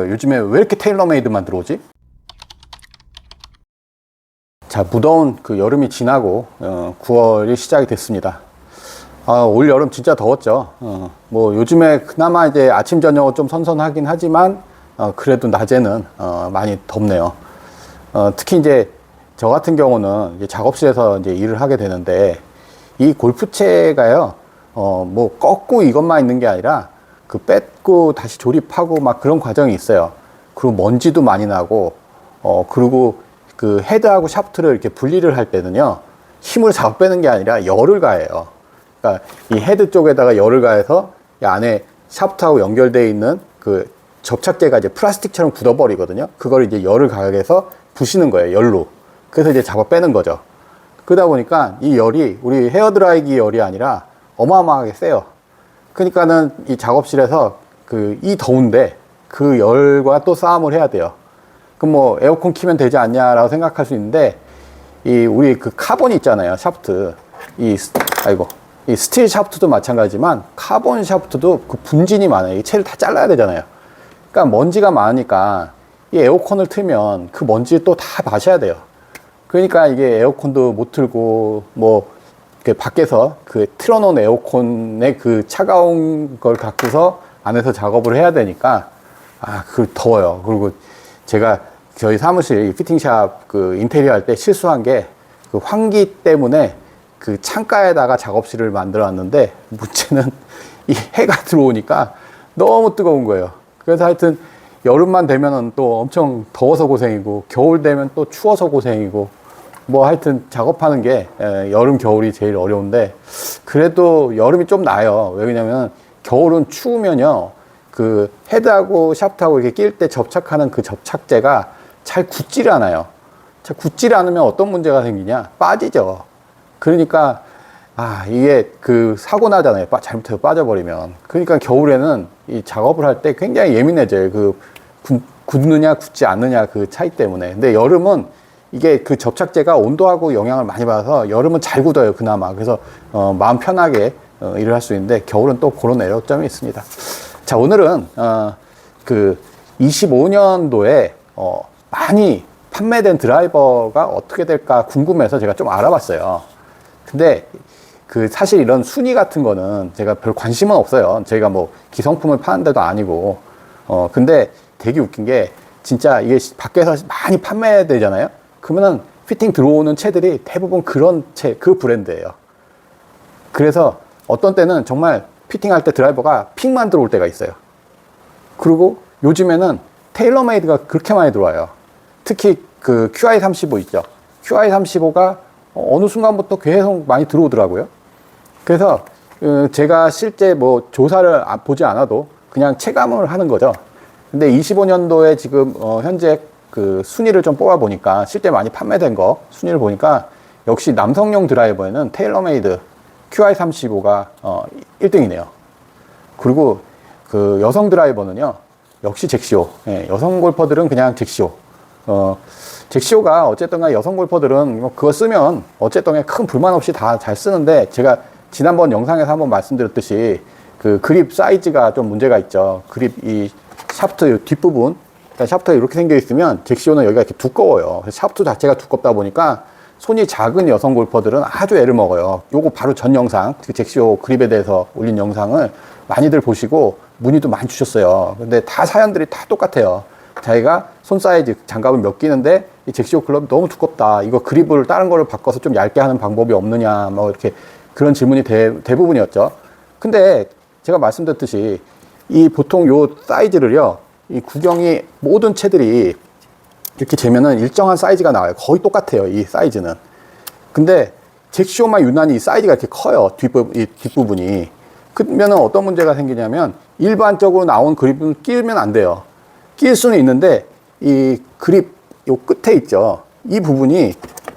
요즘에 왜 이렇게 테일러메이드만 들어오지? 자, 무더운 그 여름이 지나고 9월이 시작이 됐습니다. 올 여름 진짜 더웠죠. 뭐 요즘에 그나마 이제 아침 저녁은 좀 선선하긴 하지만 그래도 낮에는 많이 덥네요. 특히 이제 저 같은 경우는 이제 작업실에서 이제 일을 하게 되는데 이 골프채가요, 뭐 꺾고 이것만 있는 게 아니라 그 뺏고 다시 조립하고 막 그런 과정이 있어요. 그리고 먼지도 많이 나고, 그리고 그 헤드하고 샤프트를 이렇게 분리를 할 때는요, 힘을 잡아 빼는 게 아니라 열을 가해요. 그러니까 이 헤드 쪽에다가 열을 가해서 이 안에 샤프트하고 연결되어 있는 그 접착제가 이제 플라스틱처럼 굳어버리거든요. 그걸 이제 열을 가해서 부시는 거예요, 열로. 그래서 이제 잡아 빼는 거죠. 그러다 보니까 이 열이 우리 헤어드라이기 열이 아니라 어마어마하게 세요. 그러니까는 이 작업실에서 이 더운데 그 열과 또 싸움을 해야 돼요. 그럼 뭐 에어컨 키면 되지 않냐라고 생각할 수 있는데, 우리 그 카본이 있잖아요, 샤프트. 이 스틸 샤프트도 마찬가지지만 카본 샤프트도 그 분진이 많아요. 이 채를 다 잘라야 되잖아요. 그러니까 먼지가 많으니까 이 에어컨을 틀면 그 먼지를 또 다 마셔야 돼요. 그러니까 이게 에어컨도 못 틀고 뭐 밖에서 그 틀어놓은 에어컨의 그 차가운 걸 갖고서 안에서 작업을 해야 되니까 그 더워요. 그리고 제가 저희 사무실 피팅샵 그 인테리어 할 때 실수한 게 그 환기 때문에 그 창가에다가 작업실을 만들어 놨는데, 문제는 이 해가 들어오니까 너무 뜨거운 거예요. 그래서 하여튼 여름만 되면은 또 엄청 더워서 고생이고, 겨울 되면 또 추워서 고생이고, 뭐 하여튼 작업하는 게 여름 겨울이 제일 어려운데, 그래도 여름이 좀 나아요. 왜냐면 겨울은 추우면요, 그 헤드하고 샤프트하고 이렇게 낄 때 접착하는 그 접착제가 잘 굳지를 않아요. 잘 굳지를 않으면 어떤 문제가 생기냐? 빠지죠. 그러니까 이게 그 사고 나잖아요, 잘못해서 빠져버리면. 그러니까 겨울에는 이 작업을 할 때 굉장히 예민해져요. 그 굳느냐 굳지 않느냐 그 차이 때문에. 근데 여름은 이게 그 접착제가 온도하고 영향을 많이 받아서 여름은 잘 굳어요, 그나마. 그래서 마음 편하게 일을 할 수 있는데, 겨울은 또 그런 애로점이 있습니다. 자, 오늘은 그 25년도에 많이 판매된 드라이버가 어떻게 될까 궁금해서 제가 좀 알아봤어요. 근데 그 사실 이런 순위 같은 거는 제가 별 관심은 없어요. 저희가 뭐 기성품을 파는 데도 아니고. 근데 되게 웃긴 게, 진짜 이게 밖에서 많이 판매되잖아요. 그러면은 피팅 들어오는 채들이 대부분 그런 채, 그 브랜드예요. 그래서 어떤 때는 정말 피팅할 때 드라이버가 픽만 들어올 때가 있어요. 그리고 요즘에는 테일러메이드가 그렇게 많이 들어와요. 특히 그 QI35 있죠. QI35가 어느 순간부터 계속 많이 들어오더라고요. 그래서 제가 실제 뭐 조사를 보지 않아도 그냥 체감을 하는 거죠. 근데 25년도에 지금 현재 그 순위를 좀 뽑아 보니까, 실제 많이 판매된 거 순위를 보니까, 역시 남성용 드라이버에는 테일러메이드 QI35가 1등이네요. 그리고 그 여성 드라이버는요, 역시 잭시오. 여성 골퍼들은 그냥 잭시오. 잭시오가 어쨌든 간에 여성 골퍼들은 뭐 그거 쓰면 어쨌든 큰 불만 없이 다 잘 쓰는데, 제가 지난번 영상에서 한번 말씀드렸듯이 그 그립 사이즈가 좀 문제가 있죠. 그립 이 샤프트 뒷부분, 그러니까 샤프트가 이렇게 생겨 있으면 잭시오는 여기가 이렇게 두꺼워요. 그래서 샤프트 자체가 두껍다 보니까 손이 작은 여성 골퍼들은 아주 애를 먹어요. 요거 바로 전 영상, 그 잭시오 그립에 대해서 올린 영상을 많이들 보시고 문의도 많이 주셨어요. 근데 다 사연들이 다 똑같아요. 자기가 손 사이즈, 장갑을 몇 끼는데 이 잭시오 클럽이 너무 두껍다, 이거 그립을 다른 거를 바꿔서 좀 얇게 하는 방법이 없느냐, 뭐 이렇게 그런 질문이 대부분이었죠. 근데 제가 말씀드렸듯이 이 보통 요 사이즈를요, 이 구경이 모든 채들이 이렇게 재면은 일정한 사이즈가 나와요. 거의 똑같아요, 이 사이즈는. 근데 잭시오만 유난히 이 사이즈가 이렇게 커요, 이 뒷부분이. 그러면은 어떤 문제가 생기냐면, 일반적으로 나온 그립은 끼면 안 돼요. 끼일 수는 있는데 이 그립 요 끝에 있죠, 이 부분이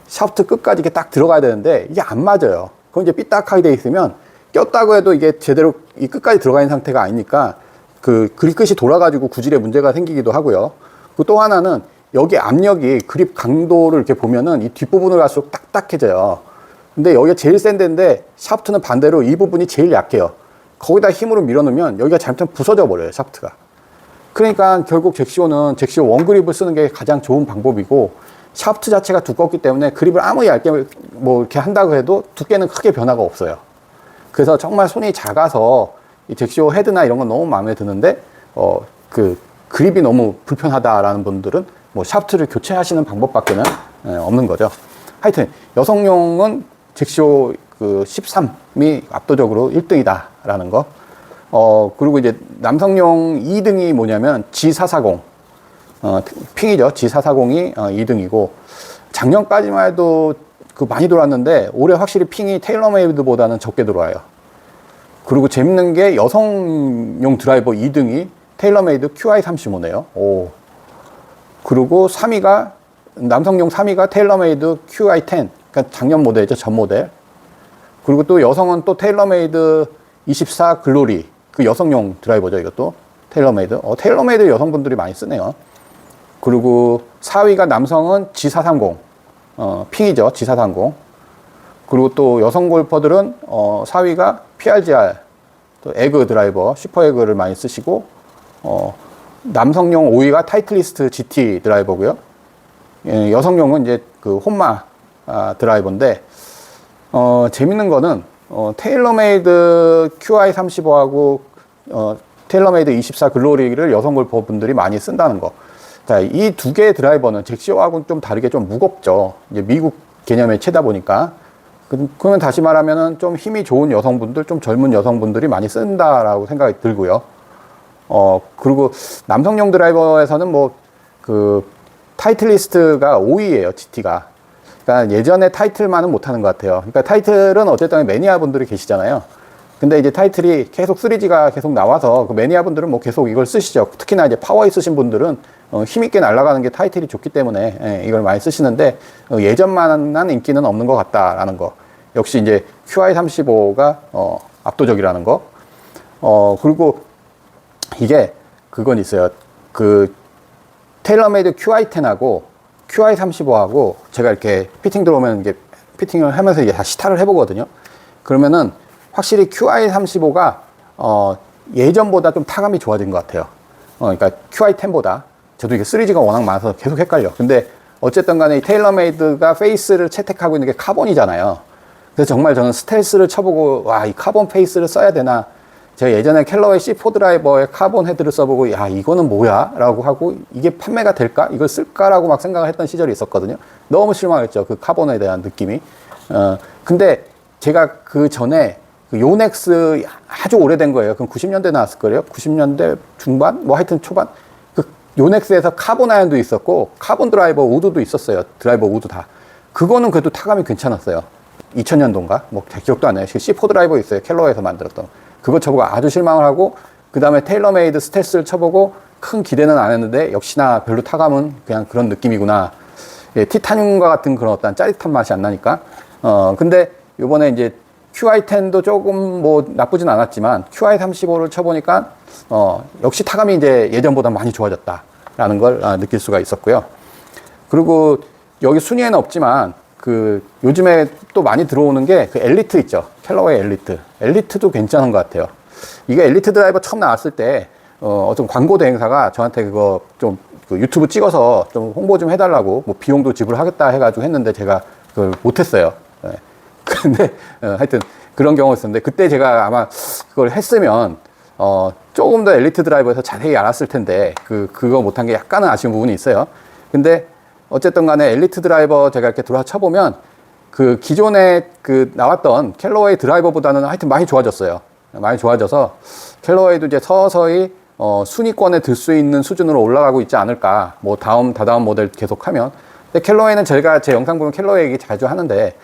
샤프트 끝까지 이렇게 딱 들어가야 되는데 이게 안 맞아요. 그럼 이제 삐딱하게 돼 있으면 꼈다고 해도 이게 제대로 이 끝까지 들어가 있는 상태가 아니니까 그 그립 끝이 돌아가지고 구질에 문제가 생기기도 하고요. 그리고 또 하나는 여기 압력이, 그립 강도를 이렇게 보면은 이 뒷부분을 갈수록 딱딱해져요. 근데 여기가 제일 센 데인데 샤프트는 반대로 이 부분이 제일 약해요. 거기다 힘으로 밀어넣으면 여기가 잘못하면 부서져 버려요, 샤프트가. 그러니까 결국 잭시오는 잭시오 원그립을 쓰는 게 가장 좋은 방법이고, 샤프트 자체가 두껍기 때문에 그립을 아무리 얇게 뭐 이렇게 한다고 해도 두께는 크게 변화가 없어요. 그래서 정말 손이 작아서 이 잭시오 헤드나 이런 건 너무 마음에 드는데, 그 그립이 너무 불편하다라는 분들은 뭐 샤프트를 교체하시는 방법밖에는 없는 거죠. 하여튼 여성용은 잭시오 그 13이 압도적으로 1등이다라는 거. 그리고 이제 남성용 2등이 뭐냐면 G440. 핑이죠. G440이 2등이고, 작년까지만 해도 그 많이 돌았는데, 올해 확실히 핑이 테일러메이드보다는 적게 들어와요. 그리고 재밌는 게 여성용 드라이버 2등이 테일러메이드 QI35네요. 오. 그리고 3위가, 남성용 3위가 테일러메이드 QI10. 그러니까 작년 모델이죠. 전 모델. 그리고 또 여성은 또 테일러메이드 24 글로리. 그 여성용 드라이버죠. 이것도. 테일러메이드. 테일러메이드 여성분들이 많이 쓰네요. 그리고 4위가 남성은 G430. 핑이죠. G430. 그리고 또 여성 골퍼들은 4위가 PRGR. 또 에그 드라이버, 슈퍼 에그를 많이 쓰시고, 남성용 5위가 타이틀리스트 GT 드라이버고요. 여성용은 이제 그 혼마 드라이버인데, 재밌는 거는 테일러메이드 QI35하고 테일러메이드 24 글로리를 여성 골퍼분들이 많이 쓴다는 거. 자, 이 두 개의 드라이버는 잭시오하고는 좀 다르게 좀 무겁죠. 이제 미국 개념에 채다 보니까. 그러면 다시 말하면은 좀 힘이 좋은 여성분들, 좀 젊은 여성분들이 많이 쓴다라고 생각이 들고요. 그리고 남성용 드라이버에서는 뭐 그 타이틀리스트가 5위예요, GT가. 그러니까 예전에 타이틀만은 못하는 것 같아요. 그러니까 타이틀은 어쨌든 매니아 분들이 계시잖아요. 근데 이제 타이틀이 계속 3G가 계속 나와서 그 매니아 분들은 뭐 계속 이걸 쓰시죠. 특히나 이제 파워 있으신 분들은 힘있게 날아가는 게 타이틀이 좋기 때문에 이걸 많이 쓰시는데, 예전만한 인기는 없는 것 같다라는 거. 역시 이제 QI35가 압도적이라는 거. 그리고 이게 그건 있어요. 그 테일러메이드 QI10하고 QI35하고 제가 이렇게 피팅 들어오면 이게 피팅을 하면서 이게 다 시타를 해보거든요. 그러면은 확실히 QI35가 예전보다 좀 타감이 좋아진 것 같아요. 그러니까 QI10보다. 저도 이게 3G가 워낙 많아서 계속 헷갈려. 근데 어쨌든 간에 이 테일러메이드가 페이스를 채택하고 있는 게 카본이잖아요. 그래서 정말 저는 스텔스를 쳐보고, 와, 이 카본 페이스를 써야 되나. 제가 예전에 캘러웨이 C4 드라이버에 카본 헤드를 써보고, 야, 이거는 뭐야? 라고 하고, 이게 판매가 될까? 이걸 쓸까라고 막 생각을 했던 시절이 있었거든요. 너무 실망했죠. 그 카본에 대한 느낌이. 근데 제가 그 전에 그 요넥스 아주 오래된 거예요. 그럼 90년대 나왔을 거예요. 90년대 중반? 뭐 하여튼 초반? 그 요넥스에서 카본 아연도 있었고, 카본 드라이버 우드도 있었어요. 드라이버 우드 다. 그거는 그래도 타감이 괜찮았어요. 2000년도인가? 뭐, 기억도 안 나요. C4 드라이버 있어요. 캘러웨이에서 만들었던. 그거 쳐보고 아주 실망을 하고, 그 다음에 테일러메이드 스텔스를 쳐보고, 큰 기대는 안 했는데, 역시나 별로 타감은 그냥 그런 느낌이구나. 예, 티타늄과 같은 그런 어떤 짜릿한 맛이 안 나니까. 근데 요번에 이제 QI10도 조금 뭐 나쁘진 않았지만, QI35를 쳐보니까, 역시 타감이 이제 예전보다 많이 좋아졌다라는 걸 느낄 수가 있었고요. 그리고 여기 순위에는 없지만, 그 요즘에 또 많이 들어오는 게 그 엘리트 있죠. 캘러웨이 엘리트. 엘리트도 괜찮은 것 같아요. 이게 엘리트 드라이버 처음 나왔을 때 어떤 광고 대행사가 저한테 그거 좀 그 유튜브 찍어서 좀 홍보 좀 해달라고 뭐 비용도 지불하겠다 해가지고 했는데 제가 그걸 못했어요. 네. 근데 하여튼 그런 경우가 있었는데, 그때 제가 아마 그걸 했으면 조금 더 엘리트 드라이버에서 자세히 알았을 텐데 그거 못한 게 약간은 아쉬운 부분이 있어요. 근데 어쨌든 간에 엘리트 드라이버 제가 이렇게 들어와 쳐보면 그 기존에 그 나왔던 캘러웨이 드라이버보다는 하여튼 많이 좋아졌어요. 많이 좋아져서 캘러웨이도 이제 서서히 순위권에 들 수 있는 수준으로 올라가고 있지 않을까. 뭐 다다음 모델 계속하면. 근데 캘러웨이는 제가 제 영상 보면 캘러웨이 얘기 자주 하는데,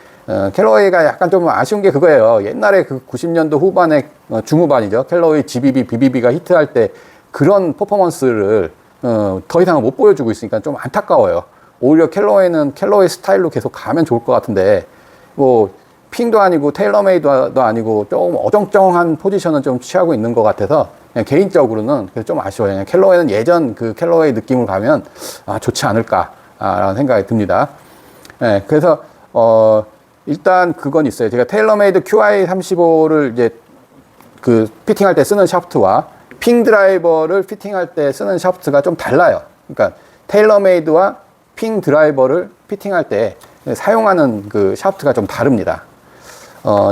캘러웨이가 약간 좀 아쉬운 게 그거예요. 옛날에 그 90년도 후반에 중후반이죠. 캘러웨이 GBB, BBB가 히트할 때 그런 퍼포먼스를 더 이상은 못 보여주고 있으니까 좀 안타까워요. 오히려 캘러웨이는 캘러웨이 스타일로 계속 가면 좋을 것 같은데, 뭐 핑도 아니고 테일러메이드도 아니고 좀 어정쩡한 포지션을 좀 취하고 있는 것 같아서 그냥 개인적으로는 좀 아쉬워요. 그냥 캘러웨이는 예전 그 캘러웨이 느낌으로 가면 좋지 않을까라는 생각이 듭니다. 네, 그래서 일단 그건 있어요. 제가 테일러메이드 QI35를 이제 그 피팅할 때 쓰는 샤프트와 핑 드라이버를 피팅할 때 쓰는 샤프트가 좀 달라요. 그러니까 테일러메이드와 핑 드라이버를 피팅할 때 사용하는 그 샤프트가 좀 다릅니다.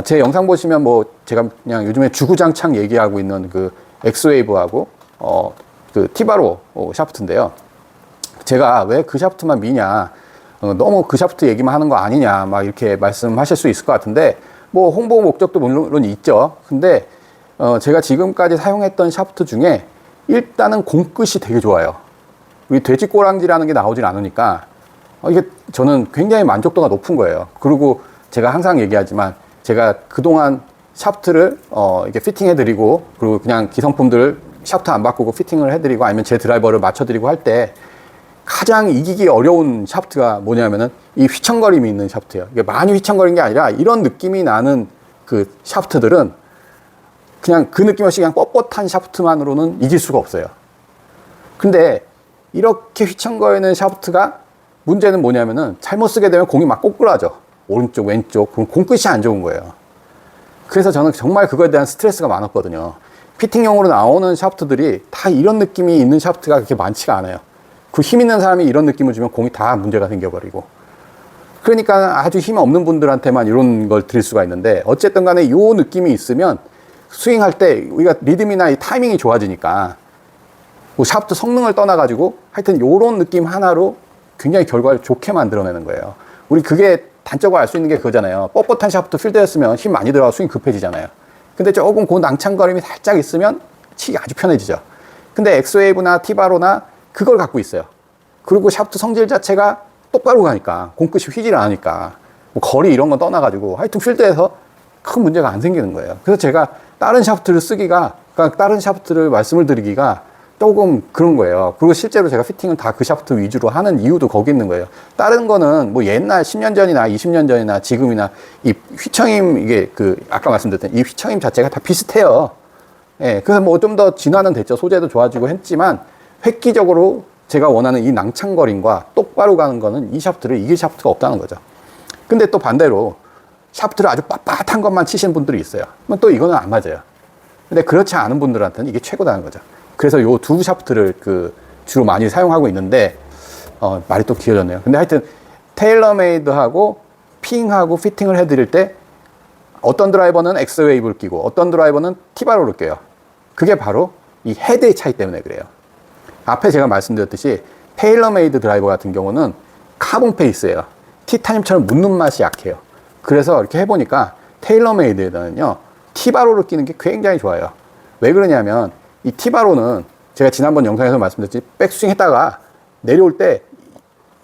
제 영상 보시면 뭐 제가 그냥 요즘에 주구장창 얘기하고 있는 그 엑스웨이브하고 그 티바로 샤프트인데요. 제가 왜 그 샤프트만 미냐, 너무 그 샤프트 얘기만 하는 거 아니냐, 막 이렇게 말씀하실 수 있을 것 같은데, 뭐 홍보 목적도 물론 있죠. 근데 제가 지금까지 사용했던 샤프트 중에 일단은 공끝이 되게 좋아요. 우리 돼지꼬랑지라는 게 나오질 않으니까 이게 저는 굉장히 만족도가 높은 거예요. 그리고 제가 항상 얘기하지만 제가 그동안 샤프트를 이렇게 피팅해드리고, 그리고 그냥 기성품들을 샤프트 안 바꾸고 피팅을 해드리고, 아니면 제 드라이버를 맞춰드리고 할 때 가장 이기기 어려운 샤프트가 뭐냐면은 이 휘청거림이 있는 샤프트예요. 이게 많이 휘청거리는 게 아니라 이런 느낌이 나는 그 샤프트들은 그냥 그 느낌 없이 그냥 뻣뻣한 샤프트만으로는 이길 수가 없어요. 근데 이렇게 휘청거리는 샤프트가 문제는 뭐냐면은 잘못 쓰게 되면 공이 막 꼬꾸라져. 오른쪽, 왼쪽. 그럼 공끝이 안 좋은 거예요. 그래서 저는 정말 그거에 대한 스트레스가 많았거든요. 피팅용으로 나오는 샤프트들이 다 이런 느낌이 있는 샤프트가 그렇게 많지가 않아요. 그 힘 있는 사람이 이런 느낌을 주면 공이 다 문제가 생겨버리고. 그러니까 아주 힘 없는 분들한테만 이런 걸 드릴 수가 있는데, 어쨌든 간에 이 느낌이 있으면 스윙할 때 우리가 리듬이나 이 타이밍이 좋아지니까, 뭐 샤프트 성능을 떠나가지고 하여튼 요런 느낌 하나로 굉장히 결과를 좋게 만들어내는 거예요. 우리 그게 단적으로 알 수 있는 게 그거잖아요. 뻣뻣한 샤프트 필드였으면 힘 많이 들어가서 스윙 급해지잖아요. 근데 조금 그 낭창거림이 살짝 있으면 치기 아주 편해지죠. 근데 엑스웨이브나 티바로나 그걸 갖고 있어요. 그리고 샤프트 성질 자체가 똑바로 가니까, 공끝이 휘질 않으니까, 뭐 거리 이런 건 떠나가지고 하여튼 필드에서 큰 문제가 안 생기는 거예요. 그래서 제가 다른 샤프트를 쓰기가, 그러니까 다른 샤프트를 말씀을 드리기가 조금 그런 거예요. 그리고 실제로 제가 피팅을 다 그 샤프트 위주로 하는 이유도 거기 있는 거예요. 다른 거는 뭐 옛날 10년 전이나 20년 전이나 지금이나 이 휘청임, 이게 그 아까 말씀드렸던 이 휘청임 자체가 다 비슷해요. 예, 그래서 뭐 좀 더 진화는 됐죠. 소재도 좋아지고 했지만 획기적으로 제가 원하는 이 낭창거림과 똑바로 가는 거는 이 샤프트를 이길 샤프트가 없다는 거죠. 근데 또 반대로 샤프트를 아주 빳빳한 것만 치시는 분들이 있어요. 그럼 또 이거는 안 맞아요. 근데 그렇지 않은 분들한테는 이게 최고다는 거죠. 그래서 요 두 샤프트를 그 주로 많이 사용하고 있는데, 말이 또 길어졌네요. 근데 하여튼 테일러메이드하고 핑하고 피팅을 해드릴 때 어떤 드라이버는 엑스웨이브를 끼고 어떤 드라이버는 티바로를 껴요. 그게 바로 이 헤드의 차이 때문에 그래요. 앞에 제가 말씀드렸듯이 테일러메이드 드라이버 같은 경우는 카본 페이스예요. 티타늄처럼 묻는 맛이 약해요. 그래서 이렇게 해보니까 테일러메이드에다는요 티바로를 끼는 게 굉장히 좋아요. 왜 그러냐면 이 티바로는 제가 지난번 영상에서 말씀드렸지, 백스윙 했다가 내려올 때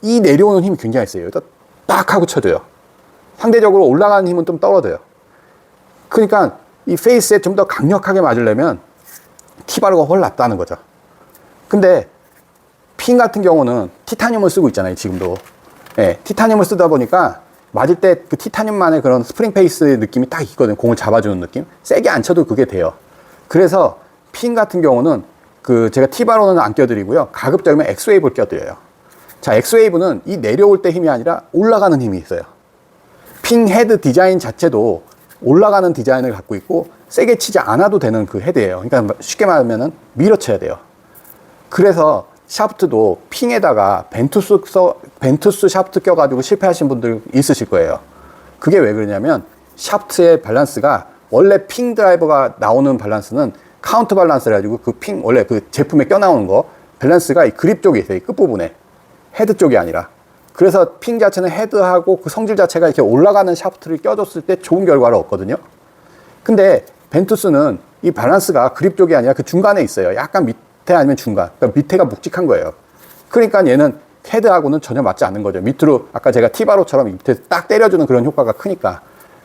이 내려오는 힘이 굉장히 세요. 여기다 딱 하고 쳐줘요. 상대적으로 올라가는 힘은 좀 떨어져요. 그러니까 이 페이스에 좀 더 강력하게 맞으려면 티바로가 훨 낫다는 거죠. 근데 핀 같은 경우는 티타늄을 쓰고 있잖아요, 지금도. 예, 티타늄을 쓰다 보니까 맞을 때 그 티타늄만의 그런 스프링 페이스 느낌이 딱 있거든요. 공을 잡아주는 느낌. 세게 안 쳐도 그게 돼요. 그래서 핀 같은 경우는 그 제가 티바로는 안 껴드리고요. 가급적이면 엑스웨이브를 껴드려요. 자, 엑스웨이브는 이 내려올 때 힘이 아니라 올라가는 힘이 있어요. 핀 헤드 디자인 자체도 올라가는 디자인을 갖고 있고 세게 치지 않아도 되는 그 헤드예요. 그러니까 쉽게 말하면은 밀어쳐야 돼요. 그래서 샤프트도 핑에다가 벤투스 샤프트 껴가지고 실패하신 분들 있으실 거예요. 그게 왜 그러냐면 샤프트의 밸런스가, 원래 핑 드라이버가 나오는 밸런스는 카운트 밸런스를 해가지고 그 핑, 원래 그 제품에 껴 나오는 거 밸런스가 이 그립 쪽에 있어요. 이 끝부분에. 헤드 쪽이 아니라. 그래서 핑 자체는 헤드하고 그 성질 자체가 이렇게 올라가는 샤프트를 껴줬을 때 좋은 결과를 얻거든요. 근데 벤투스는 이 밸런스가 그립 쪽이 아니라 그 중간에 있어요. 약간 밑에 아니면 중간. 그러니까 밑에가 묵직한 거예요. 그러니까 얘는 헤드하고는 전혀 맞지 않는 거죠. 밑으로 아까 제가 티바로처럼 밑에 딱 때려주는 그런 효과가 크니까.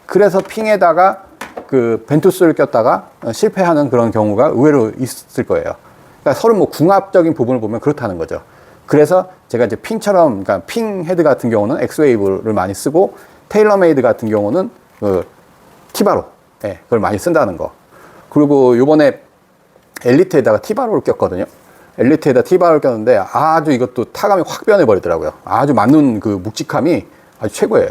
그래서 핑에다가 그 벤투스를 꼈다가 실패하는 그런 경우가 의외로 있을 거예요. 그러니까 서로 뭐 궁합적인 부분을 보면 그렇다는 거죠. 그래서 제가 이제 핑처럼, 그러니까 핑 헤드 같은 경우는 엑스웨이브를 많이 쓰고, 테일러메이드 같은 경우는 그 티바로, 예, 그걸 많이 쓴다는 거. 그리고 요번에 엘리트에다가 티바로를 꼈거든요. 엘리트에다 티바로를 꼈는데 아주 이것도 타감이 확 변해버리더라고요. 아주 맞는 그 묵직함이 아주 최고예요.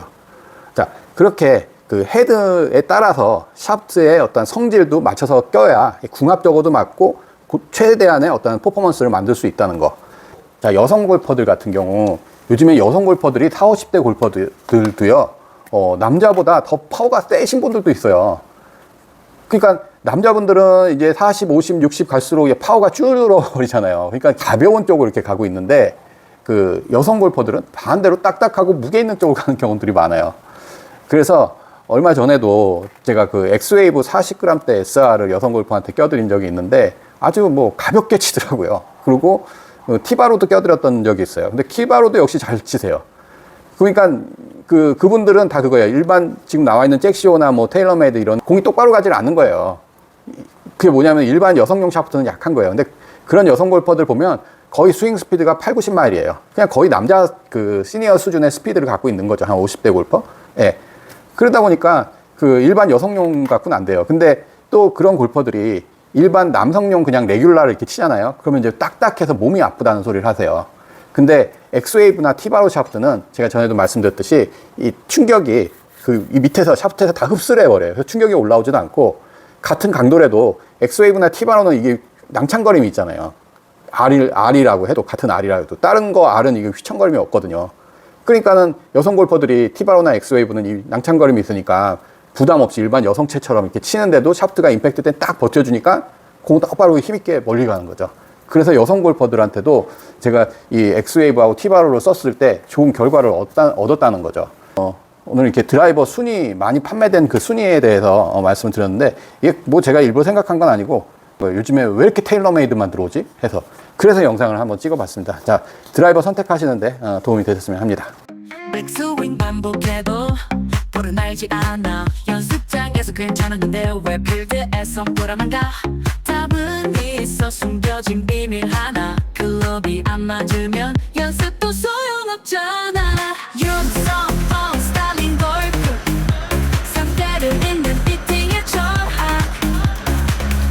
자, 그렇게 그 헤드에 따라서 샤프트의 어떤 성질도 맞춰서 껴야 궁합적으로도 맞고 최대한의 어떤 퍼포먼스를 만들 수 있다는 거. 자, 여성 골퍼들 같은 경우 요즘에 여성 골퍼들이 40, 50대 골퍼들도요, 남자보다 더 파워가 세신 분들도 있어요. 그러니까 남자분들은 이제 40, 50, 60 갈수록 파워가 줄어버리잖아요. 그러니까 가벼운 쪽으로 이렇게 가고 있는데, 그 여성 골퍼들은 반대로 딱딱하고 무게 있는 쪽으로 가는 경우들이 많아요. 그래서 얼마 전에도 제가 그 엑스웨이브 40g대 SR을 여성 골퍼한테 껴드린 적이 있는데 아주 뭐 가볍게 치더라고요. 그리고 티바로도 껴드렸던 적이 있어요. 근데 티바로도 역시 잘 치세요. 그러니까 그분들은 다 그거예요. 일반 지금 나와 있는 잭시오나 뭐 테일러메이드 이런 공이 똑바로 가지 않는 거예요. 그게 뭐냐면 일반 여성용 샤프트는 약한 거예요. 근데 그런 여성 골퍼들 보면 거의 스윙 스피드가 8, 90마일이에요. 그냥 거의 남자 그 시니어 수준의 스피드를 갖고 있는 거죠. 한 50대 골퍼. 예. 그러다 보니까 그 일반 여성용 갖고는 안 돼요. 근데 또 그런 골퍼들이 일반 남성용 그냥 레귤라를 이렇게 치잖아요. 그러면 이제 딱딱해서 몸이 아프다는 소리를 하세요. 근데 엑스웨이브나 티바로 샤프트는 제가 전에도 말씀드렸듯이 이 충격이 이 밑에서 샤프트에서 다 흡수를 해버려요. 그래서 충격이 올라오지도 않고 같은 강도라도 엑스웨이브나 티바로는 이게 낭창거림이 있잖아요. R이라고 해도 같은 R이라고 해도 다른 거 R은 이게 휘청거림이 없거든요. 그러니까는 여성 골퍼들이 티바로나 엑스웨이브는 이 낭창거림이 있으니까 부담 없이 일반 여성체처럼 이렇게 치는데도 샤프트가 임팩트 때 딱 버텨주니까 공 똑바로 힘있게 멀리 가는 거죠. 그래서 여성 골퍼들한테도 제가 이 엑스웨이브하고 티바로를 썼을 때 좋은 결과를 얻었다는 거죠. 오늘 이렇게 드라이버 순위, 많이 판매된 그 순위에 대해서 말씀을 드렸는데, 이게 뭐 제가 일부러 생각한 건 아니고, 뭐 요즘에 왜 이렇게 테일러메이드만 들어오지? 해서 그래서 영상을 한번 찍어봤습니다. 자, 드라이버 선택하시는데 도움이 되셨으면 합니다. 백스윙 반복해도 볼은 알지 않아. 연습장에서 괜찮았는데 왜 필드에서 불안한가? 답은 있어, 숨겨진 비밀 하나. 클럽이 안 맞으면 연습도 소용없잖아. 윤성 스타일링 골프, 상대를 잇는 피팅의 철학.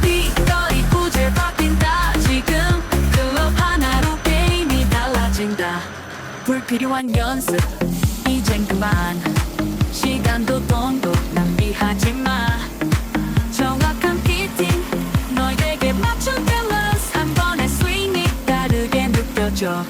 비거리 구질 바뀐다. 지금 클럽 하나로 게임이 달라진다. 불필요한 연습 이젠 그만. 시간도 돈도 낭비하지 마. 정확한 피팅, 너에게 맞춘 밸런스. 한 번의 스윙이 다르게 느껴져.